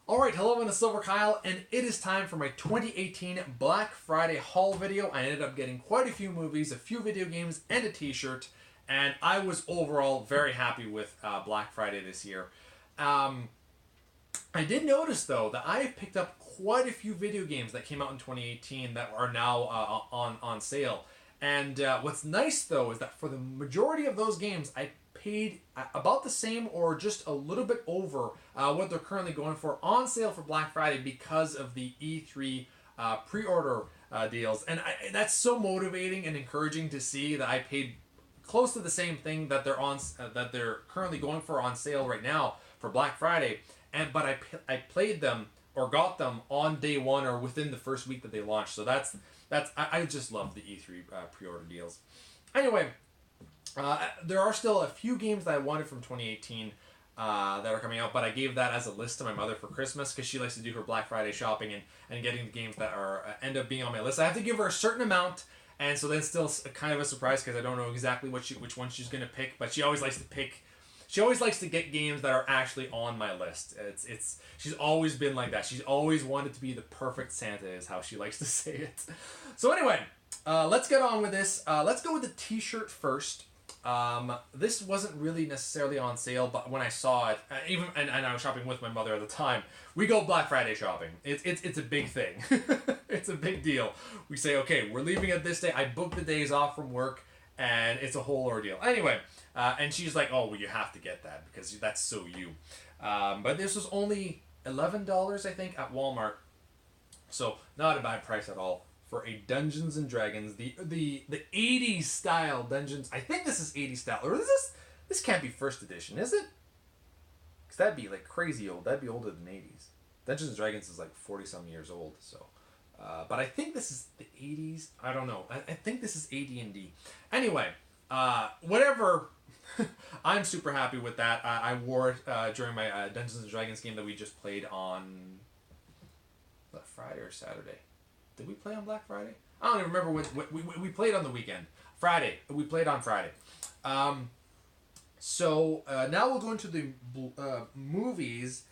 Alright, hello, I'm the Silver Kyle, and it is time for my 2018 Black Friday haul video. I ended up getting quite a few movies, a few video games, and a t-shirt, and I was overall very happy with Black Friday this year. I did notice, though, that I have picked up quite a few video games that came out in 2018 that are now on sale. And what's nice, though, is that for the majority of those games, I paid about the same or just a little bit over what they're currently going for on sale for Black Friday because of the E3 pre-order deals. And that's so motivating and encouraging to see that I paid close to the same thing that they're currently going for on sale right now for Black Friday. But I played them or got them on day one or within the first week that they launched. So I just love the E3 pre-order deals. Anyway, there are still a few games that I wanted from 2018 that are coming out, but I gave that as a list to my mother for Christmas because she likes to do her Black Friday shopping and getting the games that are end up being on my list. I have to give her a certain amount, and so that's still kind of a surprise because I don't know exactly which one she's going to pick, but she always likes to get games that are actually on my list. She's always been like that. She's always wanted to be the perfect Santa, is how she likes to say it. So anyway, let's get on with this. Let's go with the t-shirt first. This wasn't really necessarily on sale, but when I saw it, and I was shopping with my mother at the time, we go Black Friday shopping. It's a big thing. It's a big deal. We say, okay, we're leaving at this day. I booked the days off from work, and it's a whole ordeal. Anyway, and she's like, oh, well, you have to get that because that's so you. But this was only $11, I think, at Walmart. So not a bad price at all for a Dungeons and Dragons, the 80s style Dungeons. I think this is 80s style. Or this can't be first edition, is it? Because that'd be like crazy old. That'd be older than 80s. Dungeons and Dragons is like 40 some years old. So, but I think this is the 80s. I don't know. I think this is AD&D. Anyway, whatever. I'm super happy with that. I wore it during my Dungeons and Dragons game that we just played on Friday or Saturday. Did we play on Black Friday? I don't even remember what we played on the weekend. Friday. We played on Friday. So now we'll go into the movies,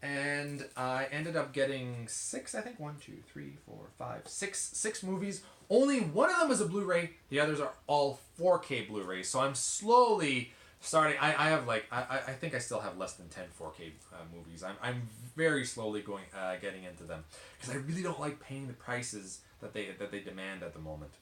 and I ended up getting 6, I think. 1, 2, 3, 4, 5, 6 movies. Only one of them is a Blu-ray. The others are all 4K Blu-rays. So I'm slowly starting. I have I think I still have less than 10 4K movies. I'm very slowly getting into them because I really don't like paying the prices that they demand at the moment.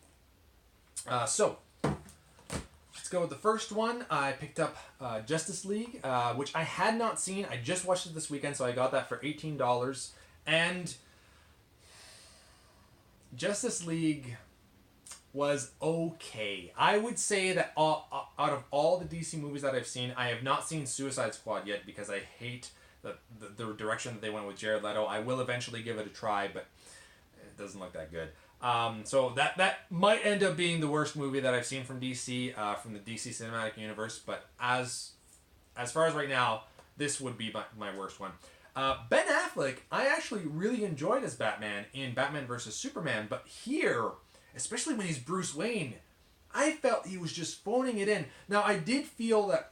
So let's go with the first one. I picked up Justice League, which I had not seen. I just watched it this weekend, so I got that for $18. And Justice League was okay. I would say that out of all the DC movies that I've seen, I have not seen Suicide Squad yet because I hate the direction that they went with Jared Leto. I will eventually give it a try, but it doesn't look that good. So that might end up being the worst movie that I've seen from DC, from the DC Cinematic Universe. But as far as right now, this would be my worst one. Ben Affleck, I actually really enjoyed as Batman in Batman vs. Superman, but here, especially when he's Bruce Wayne, I felt he was just phoning it in. Now, I did feel that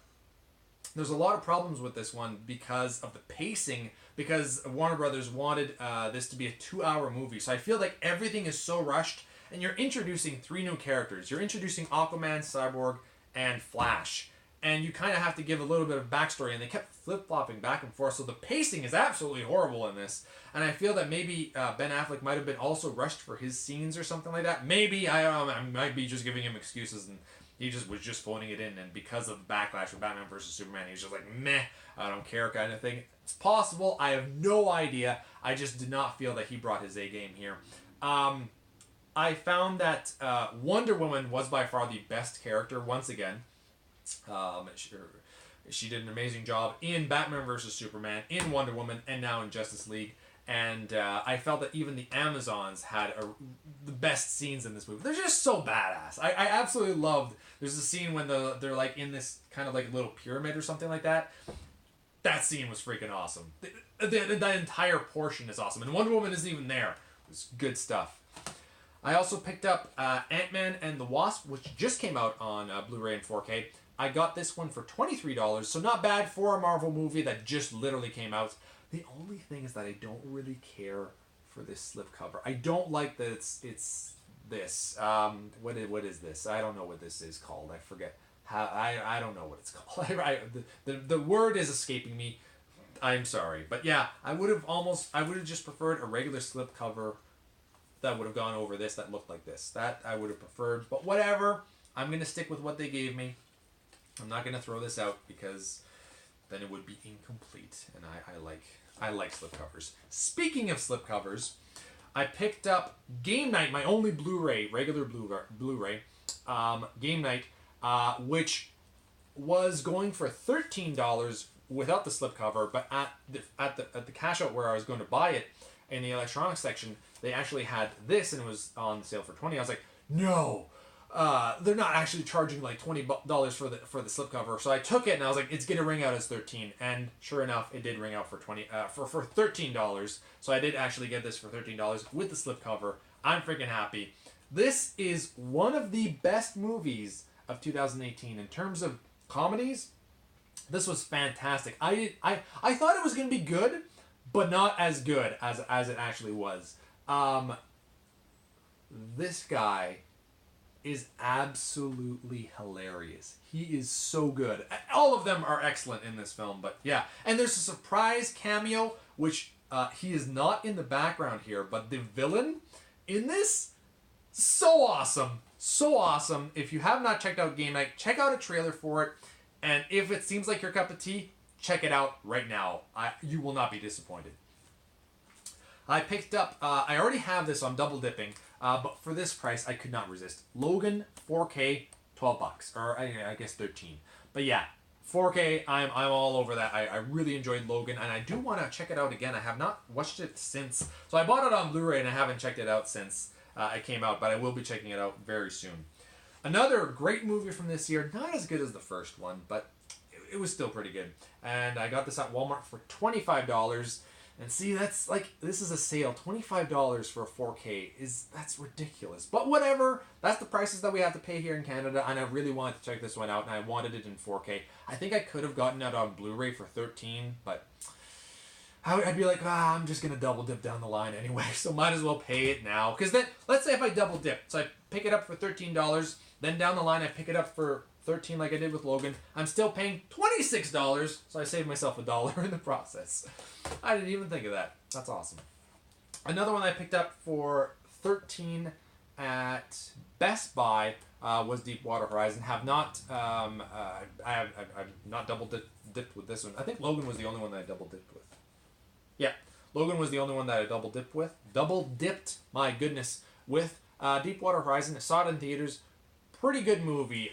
there's a lot of problems with this one because of the pacing, because Warner Brothers wanted this to be a 2-hour movie. So I feel like everything is so rushed, and you're introducing 3 new characters. You're introducing Aquaman, Cyborg, and Flash. And you kind of have to give a little bit of backstory, and they kept flip-flopping back and forth. So the pacing is absolutely horrible in this. And I feel that maybe Ben Affleck might have been also rushed for his scenes or something like that. Maybe, I don't know, I might be just giving him excuses, and he was just phoning it in. And because of the backlash with Batman vs. Superman, he was just like, meh, I don't care kind of thing. It's possible. I have no idea. I just did not feel that he brought his A-game here. I found that Wonder Woman was by far the best character once again. She did an amazing job in Batman vs. Superman, in Wonder Woman, and now in Justice League. And I felt that even the Amazons had the best scenes in this movie. They're just so badass. I absolutely loved. There's a scene when they're like in this kind of like little pyramid or something like that. That scene was freaking awesome. The entire portion is awesome, and Wonder Woman isn't even there. It was good stuff. I also picked up AntMan and the Wasp, which just came out on Blu-ray and 4K. I got this one for $23, so not bad for a Marvel movie that just literally came out. The only thing is that I don't really care for this slipcover. I don't like that it's this. What is this? I don't know what this is called. I forget. I don't know what it's called. The word is escaping me. I'm sorry, but yeah, I would have just preferred a regular slipcover that would have gone over this that looked like this. That I would have preferred, but whatever. I'm gonna stick with what they gave me. I'm not gonna throw this out because then it would be incomplete, and I like slipcovers. Speaking of slipcovers, I picked up Game Night, my only Blu-ray, regular Blu-ray, Game Night, which was going for $13 without the slipcover, but at the cash out where I was going to buy it in the electronics section, they actually had this and it was on sale for $20. I was like, no. They're not actually charging like $20 for the slipcover, so I took it and I was like, it's gonna ring out as $13, and sure enough, it did ring out for $13. So I did actually get this for $13 with the slipcover. I'm freaking happy. This is one of the best movies of 2018 in terms of comedies. This was fantastic. I thought it was gonna be good, but not as good as it actually was. This guy is absolutely hilarious. He is so good. All of them are excellent in this film, but yeah. And there's a surprise cameo, which he is not in the background here, but the villain in this, so awesome. So awesome. If you have not checked out Game Night, check out a trailer for it. And if it seems like your cup of tea, check it out right now. You will not be disappointed. I picked up, I already have this, so I'm double dipping. But for this price, I could not resist. Logan 4K, $12, or I guess 13. But yeah, 4K, I'm all over that. I really enjoyed Logan, and I do want to check it out again. I have not watched it since. So I bought it on Blu-ray, and I haven't checked it out since it came out, but I will be checking it out very soon. Another great movie from this year, not as good as the first one, but it was still pretty good. And I got this at Walmart for $25. And see, that's like, this is a sale. $25 for a 4K that's ridiculous. But whatever, that's the prices that we have to pay here in Canada, and I really wanted to check this one out, and I wanted it in 4K. I think I could have gotten it on Blu-ray for $13, but I'd be like, I'm just going to double dip down the line anyway, so might as well pay it now. Because then, let's say if I double dip, so I pick it up for $13, then down the line I pick it up for $13 like I did with Logan, I'm still paying $26, so I saved myself $1 in the process. I didn't even think of that. That's awesome. Another one I picked up for $13 at Best Buy was Deepwater Horizon. I've not double dipped with this one. I think Logan was the only one that I double dipped with. Yeah, Logan was the only one that I double dipped, my goodness, with Deepwater Horizon. I saw it in theaters. Pretty good movie.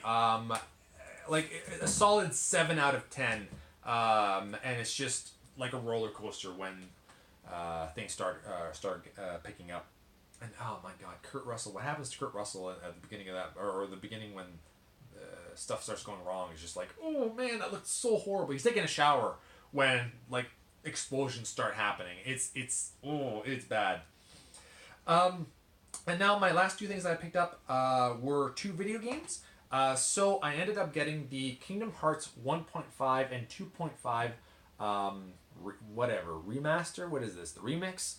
Like a solid 7 out of 10. And it's just like a roller coaster when things start picking up. And oh my God, Kurt Russell! What happens to Kurt Russell at the beginning of that, or the beginning when stuff starts going wrong? Is just like, oh man, that looks so horrible. He's taking a shower when like explosions start happening. It's bad. And now my last two things that I picked up were 2 video games. So I ended up getting the Kingdom Hearts 1.5 and 2.5 remaster. What is this? The remix.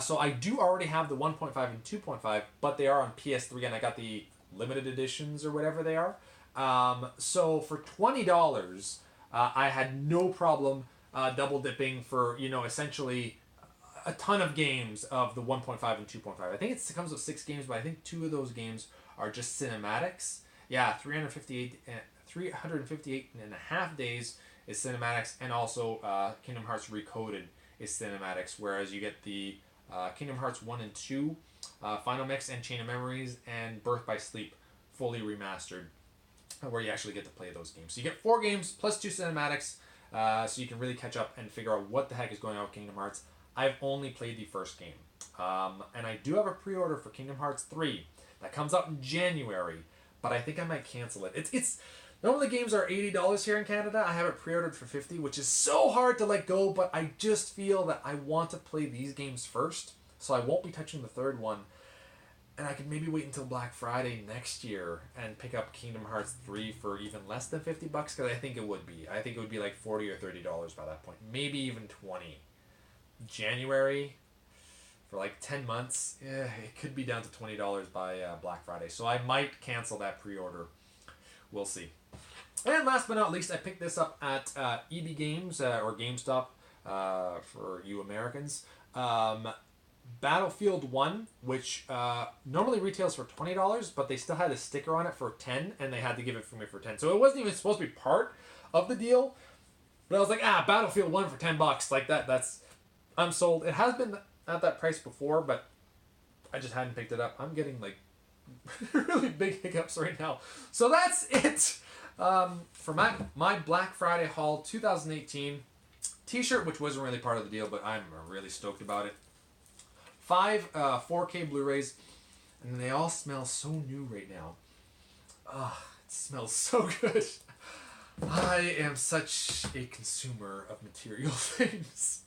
So I do already have the 1.5 and 2.5, but they are on PS3, and I got the limited editions or whatever they are. So for $20, I had no problem double dipping for, essentially a ton of games of the 1.5 and 2.5. I think it comes with 6 games, but I think 2 of those games are just cinematics. Yeah, 358 and a half days is cinematics, and also Kingdom Hearts Recoded is cinematics, whereas you get the Kingdom Hearts 1 and 2, Final Mix and Chain of Memories, and Birth by Sleep fully remastered, where you actually get to play those games. So you get 4 games plus 2 cinematics, so you can really catch up and figure out what the heck is going on with Kingdom Hearts. I've only played the first game. And I do have a pre-order for Kingdom Hearts 3 that comes out in January, but I think I might cancel it. It's normally games are $80 here in Canada. I have it pre-ordered for $50, which is so hard to let go, but I just feel that I want to play these games first, so I won't be touching the third one. And I could maybe wait until Black Friday next year and pick up Kingdom Hearts 3 for even less than $50, because I think it would be. I think it would be like $40 or $30 by that point. Maybe even $20. January for like 10 months. It could be down to $20 by Black Friday. So I might cancel that pre-order. We'll see. And last but not least, I picked this up at EB Games or GameStop for you Americans. Battlefield 1, which normally retails for $20, but they still had a sticker on it for $10, and they had to give it for me for $10. So it wasn't even supposed to be part of the deal. But I was like, Battlefield 1 for $10. Like I'm sold. It has been at that price before, but I just hadn't picked it up. I'm getting like really big hiccups right now. So that's it for my Black Friday haul 2018. T-shirt, which wasn't really part of the deal, but I'm really stoked about it. 5 4K Blu-rays, and they all smell so new right now. It smells so good. I am such a consumer of material things.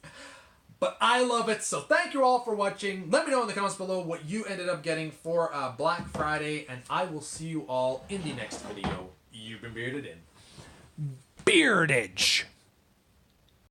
But I love it, so thank you all for watching. Let me know in the comments below what you ended up getting for Black Friday, and I will see you all in the next video. You've been bearded in. Beardage.